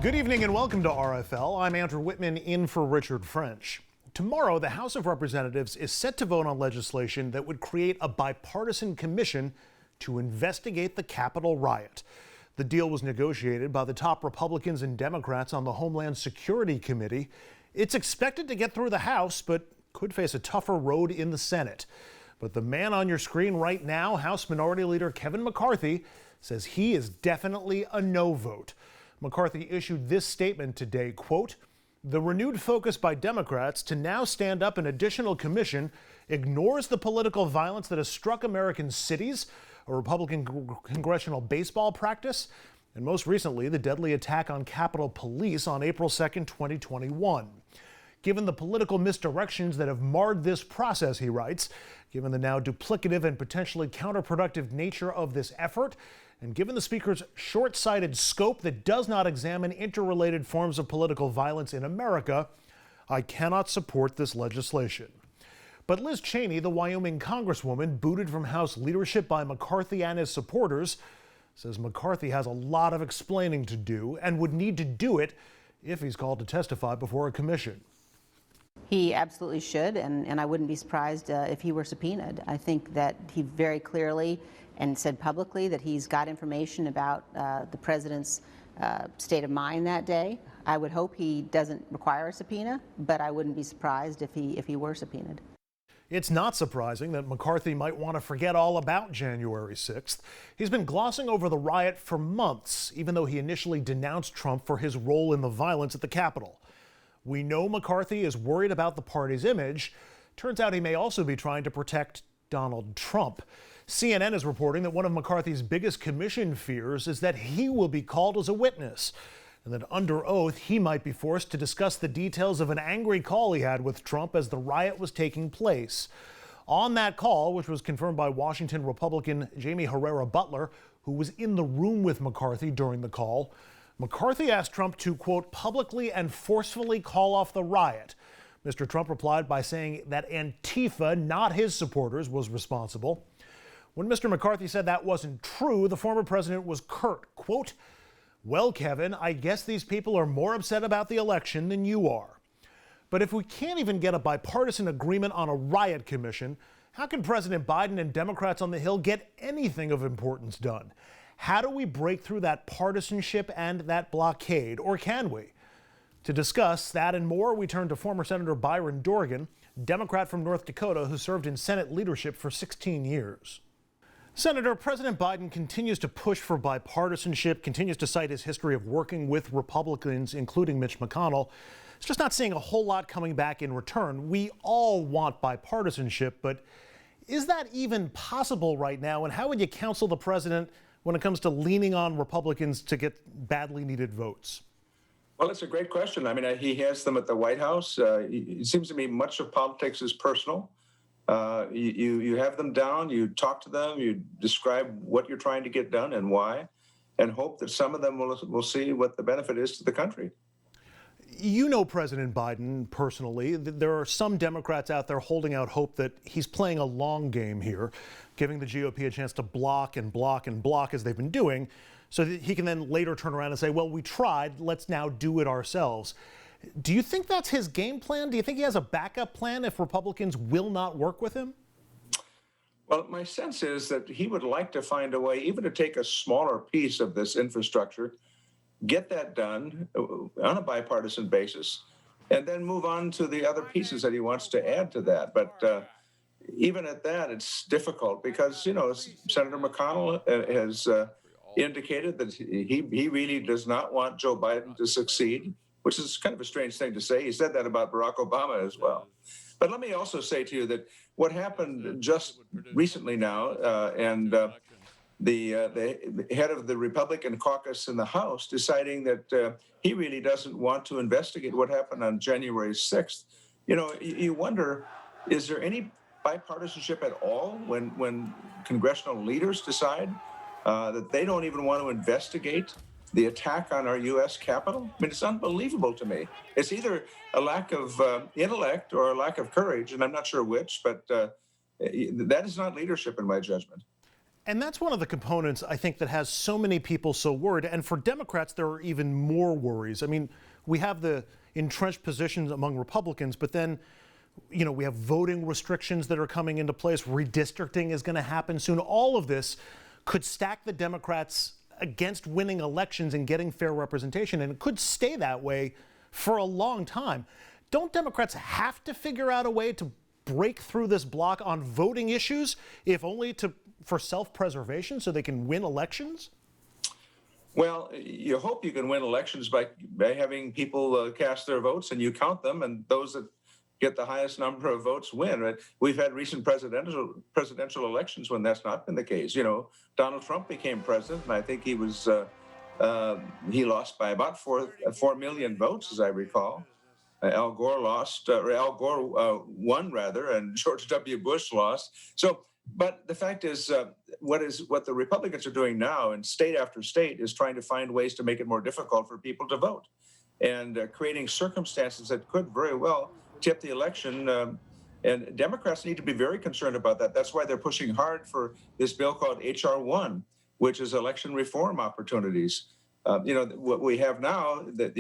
Good evening and welcome to RFL. I'm Andrew Whitman in for Richard French. Tomorrow, the House of Representatives is set to vote on legislation that would create a bipartisan commission to investigate the Capitol riot. The deal was negotiated by the top Republicans and Democrats on the Homeland Security Committee. It's expected to get through the House, but could face a tougher road in the Senate. But the man on your screen right now, House Minority Leader Kevin McCarthy, says he is definitely a no vote. McCarthy issued this statement today, quote, "The renewed focus by Democrats to now stand up an additional commission ignores the political violence that has struck American cities, a Republican congressional baseball practice, and most recently, the deadly attack on Capitol Police on April 2nd, 2021. Given the political misdirections that have marred this process," he writes, "given the now duplicative and potentially counterproductive nature of this effort, and given the Speaker's short-sighted scope that does not examine interrelated forms of political violence in America, I cannot support this legislation." But Liz Cheney, the Wyoming Congresswoman booted from House leadership by McCarthy and his supporters, says McCarthy has a lot of explaining to do and would need to do it if he's called to testify before a commission. He absolutely should, and I wouldn't be surprised if he were subpoenaed. I think that he very clearly and said publicly that he's got information about the president's state of mind that day. I would hope he doesn't require a subpoena, but I wouldn't be surprised if he were subpoenaed. It's not surprising that McCarthy might want to forget all about January 6th. He's been glossing over the riot for months, even though he initially denounced Trump for his role in the violence at the Capitol. We know McCarthy is worried about the party's image. Turns out he may also be trying to protect Donald Trump. CNN is reporting that one of McCarthy's biggest commission fears is that he will be called as a witness, and that under oath he might be forced to discuss the details of an angry call he had with Trump as the riot was taking place. On that call, which was confirmed by Washington Republican Jamie Herrera Butler, who was in the room with McCarthy during the call, McCarthy asked Trump to, quote, "publicly and forcefully call off the riot." Mr. Trump replied by saying that Antifa, not his supporters, was responsible. When Mr. McCarthy said that wasn't true, the former president was curt, quote, "Well, Kevin, I guess these people are more upset about the election than you are." But if we can't even get a bipartisan agreement on a riot commission, how can President Biden and Democrats on the Hill get anything of importance done? How do we break through that partisanship and that blockade, or can we? To discuss that and more, we turn to former Senator Byron Dorgan, Democrat from North Dakota who served in Senate leadership for 16 years. Senator, President Biden continues to push for bipartisanship, continues to cite his history of working with Republicans, including Mitch McConnell. It's just not seeing a whole lot coming back in return. We all want bipartisanship, but is that even possible right now? And how would you counsel the president when it comes to leaning on Republicans to get badly needed votes? Well, it's a great question. I mean, he has them at the White House. It seems to me much of politics is personal. You have them down, you talk to them, you describe what you're trying to get done and why, and hope that some of them will see what the benefit is to the country. You know President Biden personally. There are some Democrats out there holding out hope that he's playing a long game here, giving the GOP a chance to block and block and block as they've been doing, so that he can then later turn around and say, well, we tried, let's now do it ourselves. Do you think that's his game plan? Do you think he has a backup plan if Republicans will not work with him? Well, my sense is that he would like to find a way even to take a smaller piece of this infrastructure, get that done on a bipartisan basis, and then move on to the other pieces that he wants to add to that. But even at that, it's difficult because, you know, Senator McConnell has indicated that he really does not want Joe Biden to succeed, which is kind of a strange thing to say. He said that about Barack Obama as well. But let me also say to you that what happened just recently now, and the head of the Republican caucus in the House deciding that he really doesn't want to investigate what happened on January 6th. You know, you wonder, is there any bipartisanship at all when congressional leaders decide that they don't even want to investigate the attack on our U.S. Capitol? I mean, it's unbelievable to me. It's either a lack of intellect or a lack of courage, and I'm not sure which, but that is not leadership in my judgment. And that's one of the components, I think, that has so many people so worried. And for Democrats, there are even more worries. I mean, we have the entrenched positions among Republicans, but then, you know, we have voting restrictions that are coming into place. Redistricting is going to happen soon. All of this could stack the Democrats against winning elections and getting fair representation, and it could stay that way for a long time. Don't Democrats have to figure out a way to break through this block on voting issues, if only for self-preservation, so they can win elections? Well, you hope you can win elections by having people cast their votes and you count them, and those that get the highest number of votes win. Right? We've had recent presidential elections when that's not been the case. You know, Donald Trump became president, and I think he lost by about 4 million votes, as I recall. Al Gore won rather, and George W. Bush lost. So, but the fact is, what the Republicans are doing now in state after state is trying to find ways to make it more difficult for people to vote, and creating circumstances that could very well tip the election. And Democrats need to be very concerned about that. That's why they're pushing hard for this bill called H.R. 1, which is election reform opportunities. You know, what we have now, that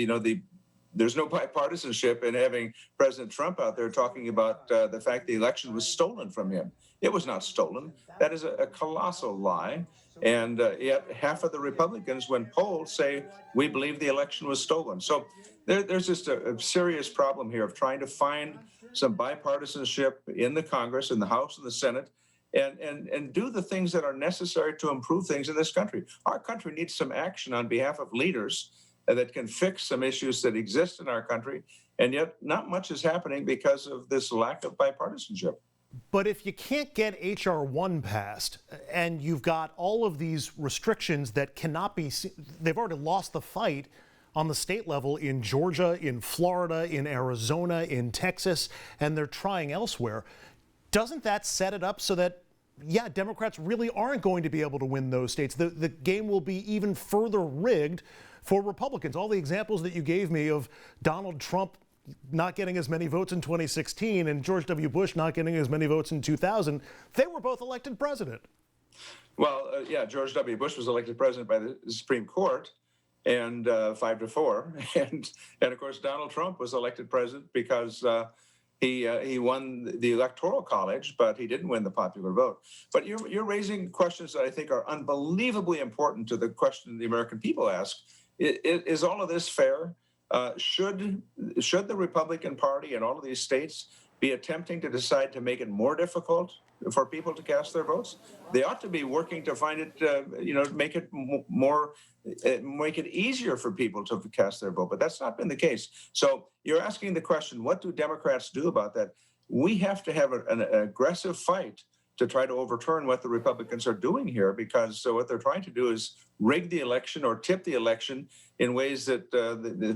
there's no bipartisanship in having President Trump out there talking about the fact the election was stolen from him. It was not stolen. That is a colossal lie. And yet half of the Republicans, when polled, say, we believe the election was stolen. So there's just a serious problem here of trying to find some bipartisanship in the Congress, in the House and the Senate, and do the things that are necessary to improve things in this country. Our country needs some action on behalf of leaders that can fix some issues that exist in our country, and yet not much is happening because of this lack of bipartisanship. But if you can't get H.R. 1 passed, and you've got all of these restrictions that cannot be, they've already lost the fight on the state level in Georgia, in Florida, in Arizona, in Texas, and they're trying elsewhere. Doesn't that set it up so that, yeah, Democrats really aren't going to be able to win those states? The game will be even further rigged for Republicans. All the examples that you gave me of Donald Trump not getting as many votes in 2016 and George W. Bush not getting as many votes in 2000, they were both elected president. Well, yeah, George W. Bush was elected president by the Supreme Court, and 5-4. And of course, Donald Trump was elected president because he won the Electoral College, but he didn't win the popular vote. But you're raising questions that I think are unbelievably important to the question the American people ask. Is all of this fair? Should the Republican Party in all of these states be attempting to decide to make it more difficult for people to cast their votes? They ought to be working to find it, make it make it easier for people to cast their vote. But that's not been the case. So you're asking the question, what do Democrats do about that? We have to have an aggressive fight to try to overturn what the Republicans are doing here, because what they're trying to do is rig the election or tip the election in ways that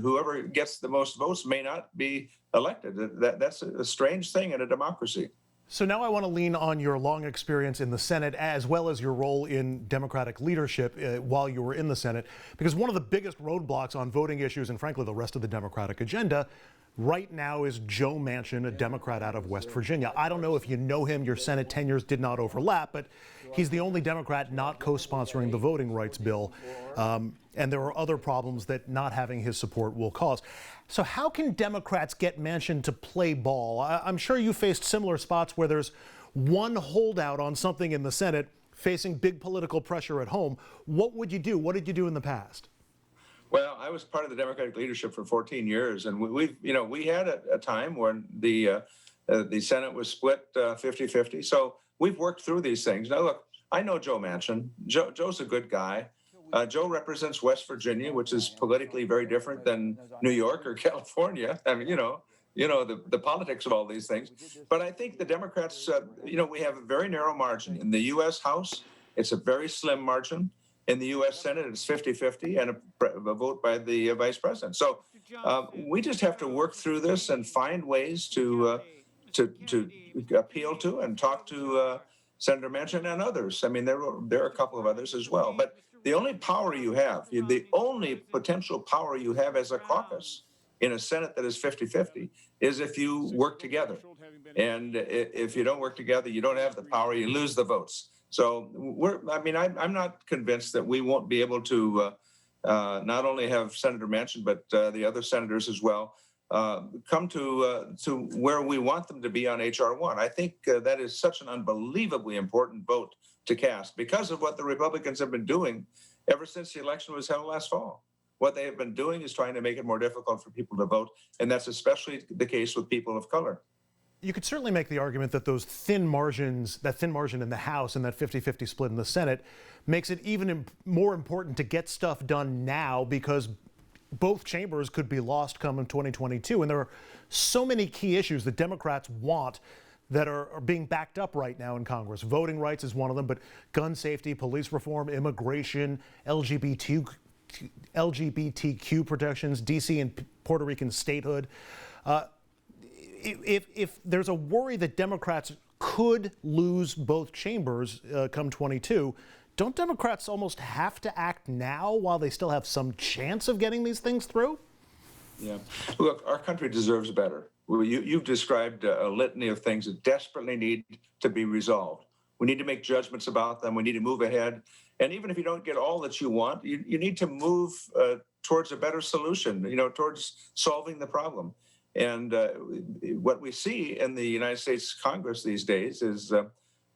whoever gets the most votes may not be elected. That's a strange thing in a democracy. So now I want to lean on your long experience in the Senate, as well as your role in Democratic leadership while you were in the Senate, because one of the biggest roadblocks on voting issues, and frankly the rest of the Democratic agenda, right now is Joe Manchin, a Democrat out of West Virginia. I don't know if you know him, your Senate tenures did not overlap, but he's the only Democrat not co-sponsoring the voting rights bill. And there are other problems that not having his support will cause. So how can Democrats get Manchin to play ball? I'm sure you faced similar spots where there's one holdout on something in the Senate facing big political pressure at home. What would you do? What did you do in the past? Well, I was part of the Democratic leadership for 14 years, and we had a time when the Senate was split 50-50. So we've worked through these things. Now, look, I know Joe Manchin. Joe's a good guy. Joe represents West Virginia, which is politically very different than New York or California. I mean, the politics of all these things. But I think the Democrats, we have a very narrow margin. In the U.S. House, it's a very slim margin. In the U.S. Senate, it's 50-50 and a vote by the vice president. So we just have to work through this and find ways to appeal to and talk to Senator Manchin and others. I mean, there are a couple of others as well. But the only power you have, the only potential power you have as a caucus in a Senate that is 50-50 is if you work together. And if you don't work together, you don't have the power, you lose the votes. So I'm not convinced that we won't be able to not only have Senator Manchin, but the other senators as well come to where we want them to be on H.R. 1. I think that is such an unbelievably important vote to cast because of what the Republicans have been doing ever since the election was held last fall. What they have been doing is trying to make it more difficult for people to vote, and that's especially the case with people of color. You could certainly make the argument that those thin margins, that thin margin in the House and that 50-50 split in the Senate makes it even more important to get stuff done now because both chambers could be lost come in 2022. And there are so many key issues that Democrats want that are being backed up right now in Congress. Voting rights is one of them, but gun safety, police reform, immigration, LGBTQ protections, D.C. and Puerto Rican statehood. If there's a worry that Democrats could lose both chambers come 22, don't Democrats almost have to act now while they still have some chance of getting these things through? Yeah. Look, our country deserves better. You've described a litany of things that desperately need to be resolved. We need to make judgments about them. We need to move ahead. And even if you don't get all that you want, you need to move towards a better solution, towards solving the problem. And what we see in the United States Congress these days is a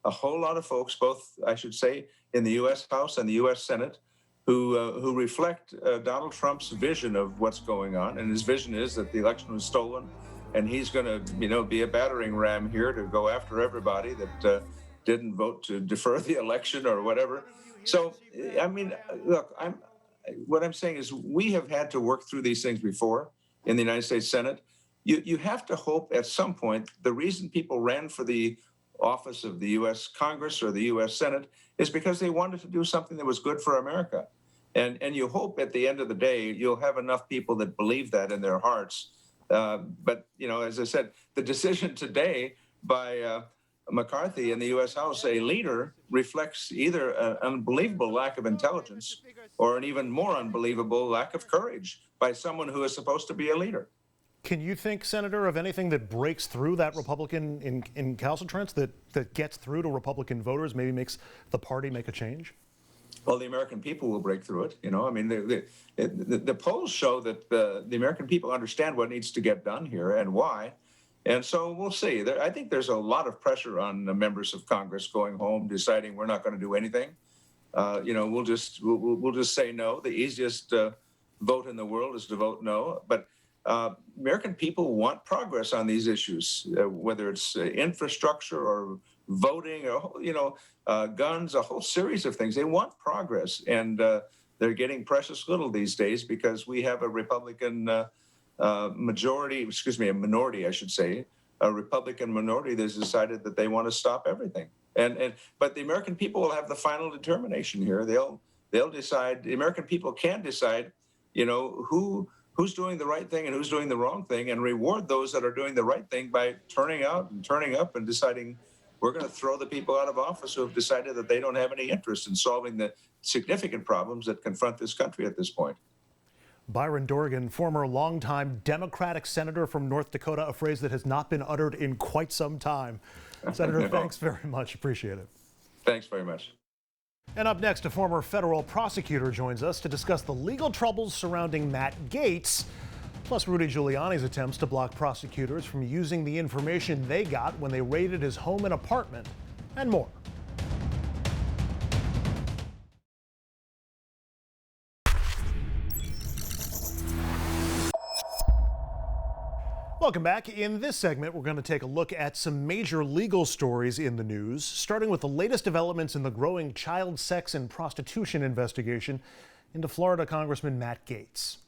whole lot of folks, both, I should say, in the U.S. House and the U.S. Senate, who reflect Donald Trump's vision of what's going on. And his vision is that the election was stolen, and he's going to, be a battering ram here to go after everybody that didn't vote to defer the election or whatever. So, look, what I'm saying is we have had to work through these things before in the United States Senate. You have to hope at some point the reason people ran for the office of the U.S. Congress or the U.S. Senate is because they wanted to do something that was good for America. And you hope at the end of the day you'll have enough people that believe that in their hearts. But, as I said, the decision today by McCarthy in the U.S. House, a leader, reflects either an unbelievable lack of intelligence or an even more unbelievable lack of courage by someone who is supposed to be a leader. Can you think, Senator, of anything that breaks through that Republican incalcitrance, that gets through to Republican voters, maybe makes the party make a change? Well, the American people will break through it. The polls show that the American people understand what needs to get done here and why. And so we'll see. I think there's a lot of pressure on the members of Congress going home, deciding we're not going to do anything. We'll just say no. The easiest vote in the world is to vote no. But American people want progress on these issues, whether it's infrastructure or voting or, guns, a whole series of things. They want progress, and they're getting precious little these days because we have a Republican a minority, I should say, a Republican minority that's decided that they want to stop everything. But the American people will have the final determination here. They'll decide. The American people can decide, who's doing the right thing and who's doing the wrong thing, and reward those that are doing the right thing by turning out and turning up and deciding we're going to throw the people out of office who have decided that they don't have any interest in solving the significant problems that confront this country at this point. Byron Dorgan, former longtime Democratic senator from North Dakota, a phrase that has not been uttered in quite some time. Senator, no. Thanks very much. Appreciate it. Thanks very much. And up next, a former federal prosecutor joins us to discuss the legal troubles surrounding Matt Gaetz, plus Rudy Giuliani's attempts to block prosecutors from using the information they got when they raided his home and apartment, and more. Welcome back. In this segment, we're going to take a look at some major legal stories in the news, starting with the latest developments in the growing child sex and prostitution investigation into Florida Congressman Matt Gaetz.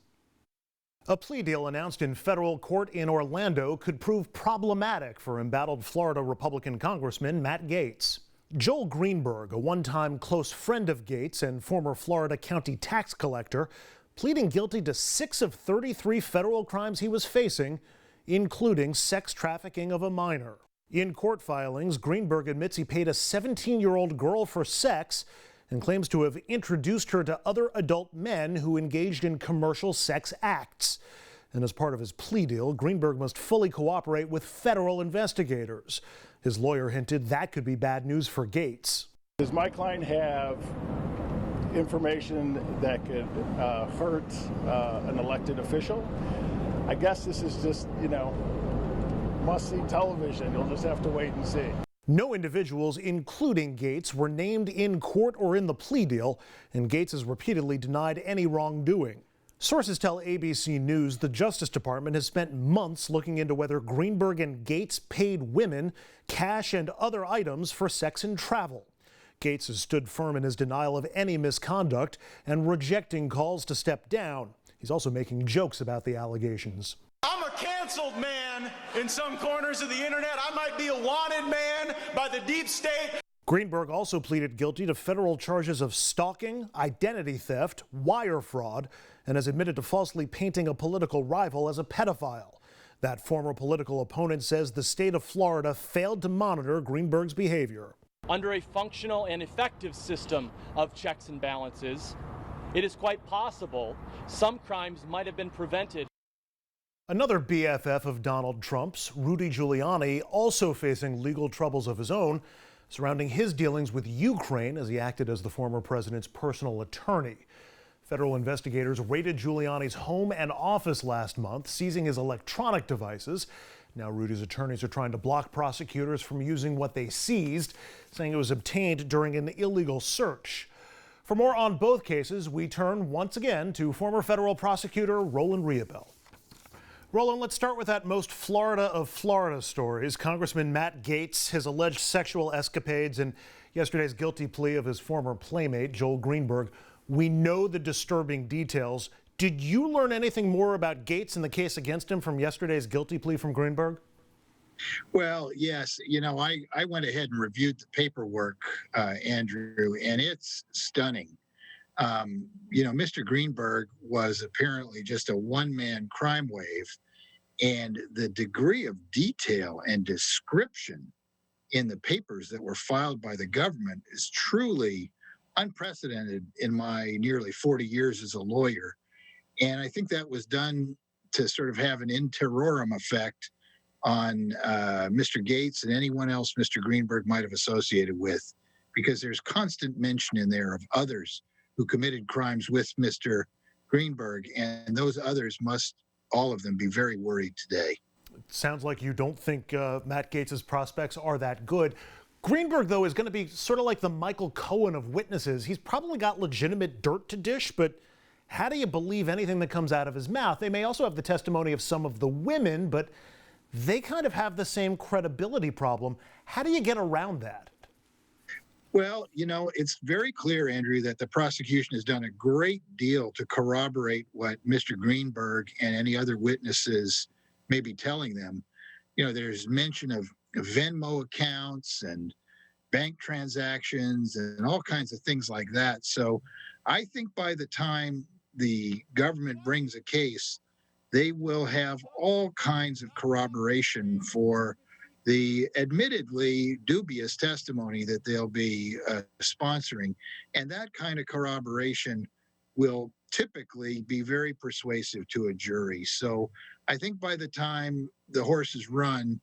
A plea deal announced in federal court in Orlando could prove problematic for embattled Florida Republican Congressman Matt Gaetz. Joel Greenberg, a one-time close friend of Gaetz and former Florida county tax collector, pleading guilty to 6 of 33 federal crimes he was facing, including sex trafficking of a minor. In court filings, Greenberg admits he paid a 17-year-old girl for sex and claims to have introduced her to other adult men who engaged in commercial sex acts. And as part of his plea deal, Greenberg must fully cooperate with federal investigators. His lawyer hinted that could be bad news for Gaetz. Does my client have information that could hurt an elected official? I guess this is just, must-see television. You'll just have to wait and see. No individuals, including Gaetz, were named in court or in the plea deal, and Gaetz has repeatedly denied any wrongdoing. Sources tell ABC News the Justice Department has spent months looking into whether Greenberg and Gaetz paid women cash and other items for sex and travel. Gaetz has stood firm in his denial of any misconduct and rejecting calls to step down. He's also making jokes about the allegations. I'm a canceled man in some corners of the internet. I might be a wanted man by the deep state. Greenberg also pleaded guilty to federal charges of stalking, identity theft, wire fraud, and has admitted to falsely painting a political rival as a pedophile. That former political opponent says the state of Florida failed to monitor Greenberg's behavior. Under a functional and effective system of checks and balances, it is quite possible some crimes might have been prevented. Another BFF of Donald Trump's, Rudy Giuliani, also facing legal troubles of his own surrounding his dealings with Ukraine as he acted as the former president's personal attorney. Federal investigators raided Giuliani's home and office last month, seizing his electronic devices. Now Rudy's attorneys are trying to block prosecutors from using what they seized, saying it was obtained during an illegal search. For more on both cases, we turn once again to former federal prosecutor Roland Riopelle. Roland, let's start with that most Florida of Florida stories. Congressman Matt Gaetz, his alleged sexual escapades, and yesterday's guilty plea of his former playmate, Joel Greenberg. We know the disturbing details. Did you learn anything more about Gaetz and the case against him from yesterday's guilty plea from Greenberg? Well, yes. I went ahead and reviewed the paperwork, Andrew, and it's stunning. Mr. Greenberg was apparently just a one-man crime wave, and the degree of detail and description in the papers that were filed by the government is truly unprecedented in my nearly 40 years as a lawyer. And I think that was done to sort of have an in terrorem effect on Mr. Gaetz and anyone else Mr. Greenberg might have associated with, because there's constant mention in there of others who committed crimes with Mr. Greenberg, and those others must, all of them, be very worried today. It sounds like you don't think Matt Gaetz's prospects are that good. Greenberg, though, is going to be sort of like the Michael Cohen of witnesses. He's probably got legitimate dirt to dish, but how do you believe anything that comes out of his mouth? They may also have the testimony of some of the women, but they kind of have the same credibility problem. How do you get around that? Well, it's very clear, Andrew, that the prosecution has done a great deal to corroborate what Mr. Greenberg and any other witnesses may be telling them. There's mention of Venmo accounts and bank transactions and all kinds of things like that. So I think by the time the government brings a case, they will have all kinds of corroboration for the admittedly dubious testimony that they'll be sponsoring. And that kind of corroboration will typically be very persuasive to a jury. So I think by the time the horses run,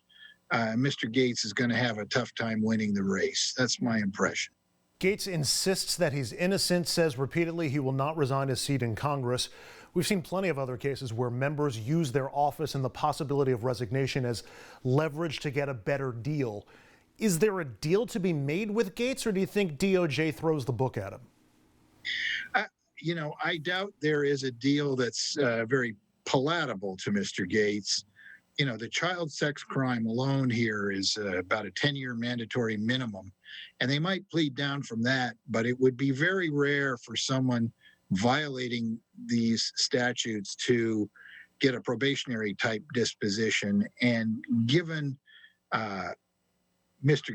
Mr. Gaetz is going to have a tough time winning the race. That's my impression. Gaetz insists that he's innocent, says repeatedly he will not resign his seat in Congress. We've seen plenty of other cases where members use their office and the possibility of resignation as leverage to get a better deal. Is there a deal to be made with Gaetz, or do you think DOJ throws the book at him? I doubt there is a deal that's very palatable to Mr. Gaetz. The child sex crime alone here is about a 10-year mandatory minimum, and they might plead down from that, but it would be very rare for someone violating these statutes to get a probationary type disposition. And given Mr.